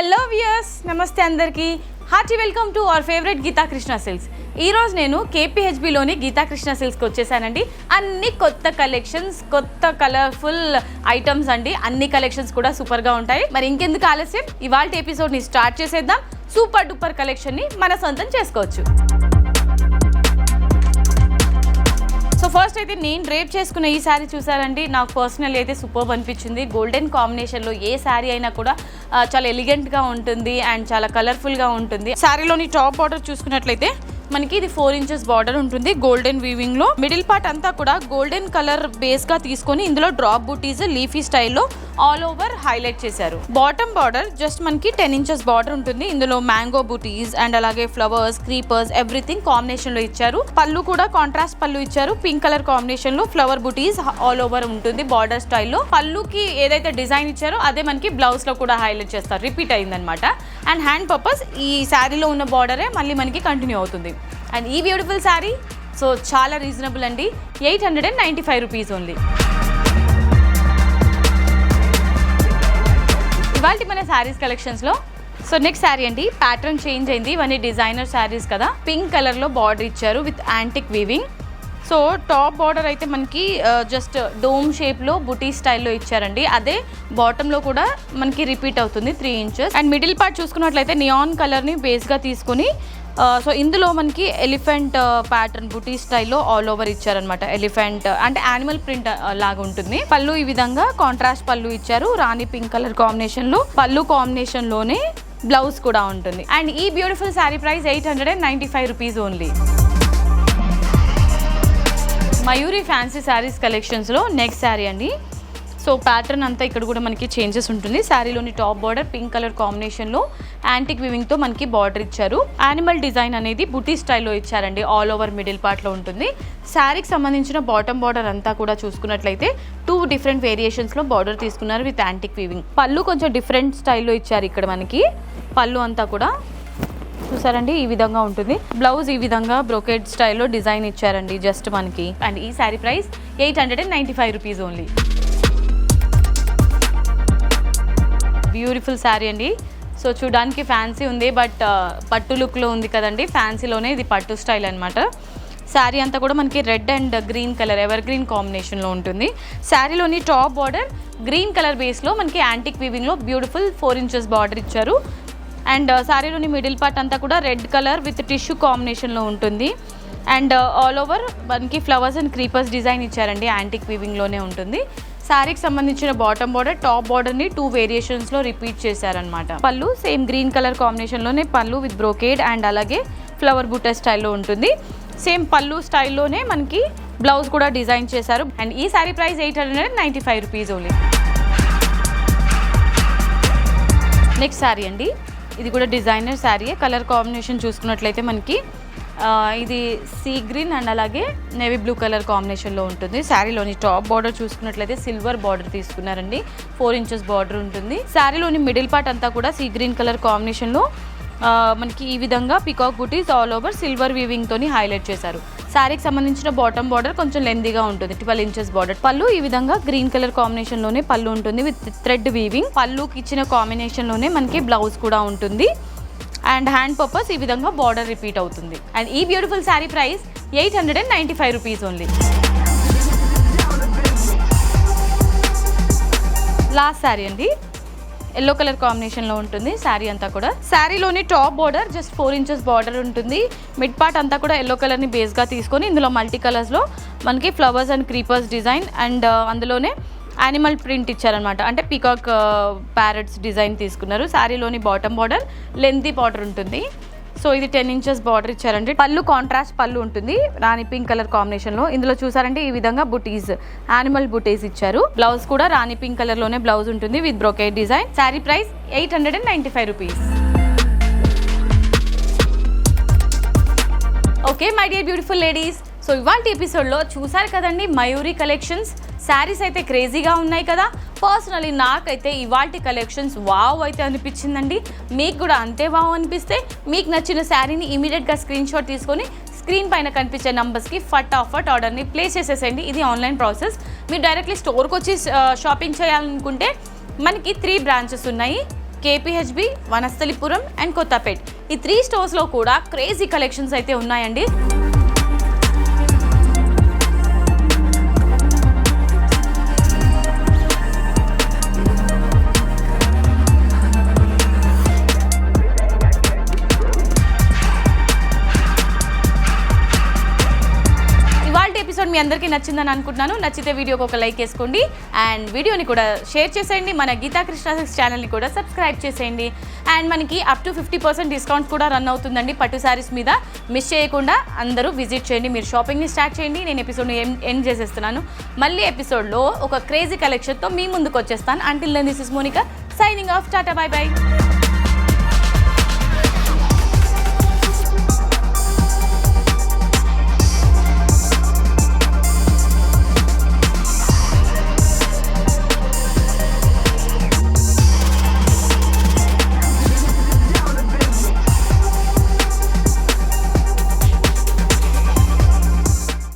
Hello viewers, నమస్తే అందరికీ. Hearty welcome to our favourite Geetha Krishna Silks. ఈరోజు నేను కేపీహెచ్బిలోని గీతా కృష్ణ సిల్క్స్కి వచ్చేసానండి. అన్ని కొత్త కలెక్షన్స్, కొత్త కలర్ఫుల్ ఐటమ్స్ అండి. అన్ని కలెక్షన్స్ కూడా సూపర్గా ఉంటాయి. మరి ఇంకెందుకు ఆలస్యం, ఇవాళ ఎపిసోడ్ని స్టార్ట్ చేసేద్దాం. సూపర్ డూపర్ కలెక్షన్ని మన సొంతం చేసుకోవచ్చు. సో ఫస్ట్ అయితే నేను డ్రేప్ చేసుకున్న ఈ శారీ చూసారండి, నాకు పర్సనల్ అయితే సూపర్ అనిపించింది. గోల్డెన్ కాంబినేషన్లో ఏ శారీ అయినా కూడా చాలా ఎలిగెంట్గా ఉంటుంది అండ్ చాలా కలర్ఫుల్గా ఉంటుంది. శారీలోని టాప్ బార్డర్ చూసుకున్నట్లయితే మనకి ఇది 4 ఇంచెస్ బార్డర్ ఉంటుంది గోల్డెన్ వీవింగ్ లో. మిడిల్ పార్ట్ అంతా కూడా గోల్డెన్ కలర్ బేస్ గా తీసుకొని ఇందులో డ్రాప్ బూటీస్ లీఫీ స్టైల్లో ఆల్ ఓవర్ హైలైట్ చేశారు. బాటమ్ బార్డర్ జస్ట్ మనకి 10 ఇంచెస్ బార్డర్ ఉంటుంది. ఇందులో మ్యాంగో బూటీస్ అండ్ అలాగే ఫ్లవర్స్, క్రీపర్స్ ఎవ్రీథింగ్ కాంబినేషన్ లో ఇచ్చారు. పళ్ళు కూడా కాంట్రాస్ట్ పళ్ళు ఇచ్చారు. పింక్ కలర్ కాంబినేషన్ లో ఫ్లవర్ బూటీస్ ఆల్ ఓవర్ ఉంటుంది బార్డర్ స్టైల్లో. పళ్ళుకి ఏదైతే డిజైన్ ఇచ్చారో అదే మనకి బ్లౌజ్ లో కూడా హైలైట్ చేస్తారు, రిపీట్ అయిందనమాట. అండ్ హ్యాండ్ పర్పస్ ఈ శారీలో ఉన్న బార్డరే మళ్ళీ మనకి కంటిన్యూ అవుతుంది. అండ్ ఈ బ్యూటిఫుల్ శారీ సో చాలా రీజనబుల్ అండి, 895 రూపీస్ ఓన్లీ. ఇవాళ మన శారీస్ కలెక్షన్స్లో సో నెక్స్ట్ శారీ అండి, ప్యాటర్న్ చేంజ్ అయింది. ఇవన్నీ డిజైనర్ శారీస్ కదా. పింక్ కలర్లో బార్డర్ ఇచ్చారు with antique weaving. So top border అయితే మనకి జస్ట్ డోమ్ షేప్లో బుటీ స్టైల్లో ఇచ్చారండి. అదే బాటంలో కూడా మనకి రిపీట్ అవుతుంది 3 ఇంచెస్. అండ్ మిడిల్ పార్ట్ చూసుకున్నట్లయితే నియాన్ కలర్ని బేస్గా తీసుకుని సో ఇందులో మనకి ఎలిఫెంట్ ప్యాటర్న్ బుటీ స్టైల్లో ఆల్ ఓవర్ ఇచ్చారనమాట. ఎలిఫెంట్ అంటే యానిమల్ ప్రింట్ లాగా ఉంటుంది. పళ్ళు ఈ విధంగా కాంట్రాస్ట్ పళ్ళు ఇచ్చారు. రాణి పింక్ కలర్ కాంబినేషన్లో పళ్ళు కాంబినేషన్లోనే బ్లౌజ్ కూడా ఉంటుంది. అండ్ ఈ beautiful sari price 895 rupees only. Mayuri fancy saris కలెక్షన్స్లో నెక్స్ట్ శారీ అండి. సో ప్యాటర్న్ అంతా ఇక్కడ కూడా మనకి చేంజెస్ ఉంటుంది. శారీలోని టాప్ బార్డర్ పింక్ కలర్ కాంబినేషన్లో యాంటిక్ వివింగ్తో మనకి బార్డర్ ఇచ్చారు. యానిమల్ డిజైన్ అనేది బుటీ స్టైల్లో ఇచ్చారండి. ఆల్ ఓవర్ మిడిల్ పార్ట్లో ఉంటుంది. శారీకి సంబంధించిన బాటమ్ బార్డర్ అంతా కూడా చూసుకున్నట్లయితే 2 డిఫరెంట్ వేరియేషన్స్లో బార్డర్ తీసుకున్నారు విత్ యాంటిక్ వివింగ్. పళ్ళు కొంచెం డిఫరెంట్ స్టైల్లో ఇచ్చారు. ఇక్కడ మనకి పళ్ళు అంతా కూడా చూసారండి ఈ విధంగా ఉంటుంది. బ్లౌజ్ ఈ విధంగా బ్రోకెడ్ స్టైల్లో డిజైన్ ఇచ్చారండి జస్ట్ మనకి. అండ్ ఈ sari price 895 rupees only. Beautiful sari అండి. సో చూడడానికి ఫ్యాన్సీ ఉంది, బట్ పట్టు లుక్లో ఉంది కదండి. ఫ్యాన్సీలోనే ఇది పట్టు స్టైల్ అనమాట. శారీ అంతా కూడా మనకి red and green colour ever green కాంబినేషన్లో ఉంటుంది. శారీలోని టాప్ బార్డర్ గ్రీన్ కలర్ బేస్లో మనకి యాంటిక్ వీవింగ్లో బ్యూటిఫుల్ 4 ఇంచెస్ బార్డర్ ఇచ్చారు. అండ్ శారీలోని మిడిల్ పార్ట్ అంతా కూడా రెడ్ కలర్ విత్ టిష్యూ కాంబినేషన్లో ఉంటుంది. అండ్ ఆల్ ఓవర్ మనకి ఫ్లవర్స్ అండ్ క్రీపర్స్ డిజైన్ ఇచ్చారండి. యాంటిక్ వీవింగ్లోనే ఉంటుంది. శారీకి సంబంధించిన బాటమ్ బార్డర్ టాప్ బార్డర్ని 2 వేరియేషన్స్లో రిపీట్ చేశారనమాట. పళ్ళు సేమ్ గ్రీన్ కలర్ కాంబినేషన్లోనే పళ్ళు విత్ బ్రోకేడ్ అండ్ అలాగే ఫ్లవర్ బూటర్ స్టైల్లో ఉంటుంది. సేమ్ పళ్ళు స్టైల్లోనే మనకి బ్లౌజ్ కూడా డిజైన్ చేశారు. అండ్ ఈ sari price 895 rupees only. Next sari అండి, ఇది కూడా డిజైనర్ శారీయే. కలర్ కాంబినేషన్ చూసుకున్నట్లయితే మనకి ఇది సీ గ్రీన్ అండ్ అలాగే నేవీ బ్లూ కలర్ కాంబినేషన్లో ఉంటుంది. శారీలోని టాప్ బార్డర్ చూసుకున్నట్లయితే సిల్వర్ బార్డర్ తీసుకున్నారండి. 4 ఇంచెస్ బార్డర్ ఉంటుంది. శారీలోని మిడిల్ పార్ట్ అంతా కూడా సీ గ్రీన్ కలర్ కాంబినేషన్లో మనకి ఈ విధంగా పికాక్ బూటీస్ ఆల్ ఓవర్ సిల్వర్ వీవింగ్తోని హైలైట్ చేశారు. శారీకి సంబంధించిన బాటమ్ బార్డర్ కొంచెం లెందీగా ఉంటుంది, 12 ఇంచెస్ బార్డర్. పళ్ళు ఈ విధంగా గ్రీన్ కలర్ కాంబినేషన్లోనే పళ్ళు ఉంటుంది విత్ థ్రెడ్ వీవింగ్. పళ్ళుకి ఇచ్చిన కాంబినేషన్లోనే మనకి బ్లౌజ్ కూడా ఉంటుంది. అండ్ హ్యాండ్ పర్పస్ ఈ విధంగా బార్డర్ రిపీట్ అవుతుంది. అండ్ ఈ beautiful sari price 895 rupees only. Last sari అండి, ఎల్లో కలర్ కాంబినేషన్లో ఉంటుంది శారీ అంతా కూడా. శారీలోని top border just 4 inches border ఉంటుంది. మిడ్ పార్ట్ అంతా కూడా ఎల్లో కలర్ని బేస్గా తీసుకొని ఇందులో మల్టీ కలర్స్లో మనకి flowers and creepers design and అందులోనే యానిమల్ ప్రింట్ ఇచ్చారనమాట. అంటే పీకాక్ ప్యారెట్స్ డిజైన్ తీసుకున్నారు. శారీలోని బాటమ్ బార్డర్ లెంతీ బార్డర్ ఉంటుంది. సో ఇది 10 ఇంచెస్ బార్డర్ ఇచ్చారండి. పళ్ళు కాంట్రాస్ట్ పళ్ళు ఉంటుంది రాణి పింక్ కలర్ కాంబినేషన్లో. ఇందులో చూసారంటే ఈ విధంగా బుటీస్ యానిమల్ బుటీస్ ఇచ్చారు. బ్లౌజ్ కూడా రాణి పింక్ కలర్లోనే బ్లౌజ్ ఉంటుంది with brocade design. Sari price 895 rupees. Okay my dear beautiful ladies, so ఇవాళ ఎపిసోడ్లో చూసారు కదండి మయూరి కలెక్షన్స్. శారీస్ అయితే క్రేజీగా ఉన్నాయి కదా. పర్సనలీ నాకైతే ఇవాల్టి కలెక్షన్స్ వావ్ అయితే అనిపించిందండి. మీకు కూడా అంతే వావ్ అనిపిస్తే మీకు నచ్చిన శారీని ఇమీడియట్గా స్క్రీన్ షాట్ తీసుకొని స్క్రీన్ పైన కనిపించే నంబర్స్కి ఫటాఫట్ ఆర్డర్ని ప్లేస్ చేసేసేయండి. ఇది ఆన్లైన్ ప్రాసెస్. మీరు డైరెక్ట్లీ స్టోర్కి వచ్చి షాపింగ్ చేయాలనుకుంటే మనకి 3 బ్రాంచెస్ ఉన్నాయి. KPHB, Vanasthalipuram and Kothapet. ఈ 3 స్టోర్స్లో కూడా క్రేజీ కలెక్షన్స్ అయితే ఉన్నాయండి. ఎపిసోడ్ మీ అందరికీ నచ్చిందని అనుకుంటున్నాను. నచ్చితే వీడియోకి ఒక లైక్ వేసుకోండి అండ్ వీడియోని కూడా షేర్ చేసేయండి. మన గీతా కృష్ణ ఛానల్ని కూడా సబ్స్క్రైబ్ చేసేయండి. అండ్ మనకి అప్ టు 50% డిస్కౌంట్ కూడా రన్ అవుతుందండి పట్టు శారీస్ మీద. మిస్ చేయకుండా అందరూ విజిట్ చేయండి. మీరు షాపింగ్ని స్టార్ట్ చేయండి. నేను ఎపిసోడ్ని ఎండ్ చేసేస్తున్నాను. మళ్ళీ ఎపిసోడ్లో ఒక క్రేజీ కలెక్షన్తో మీ ముందుకు వచ్చేస్తాను. Until then this is Monica signing off. Tata, bye by.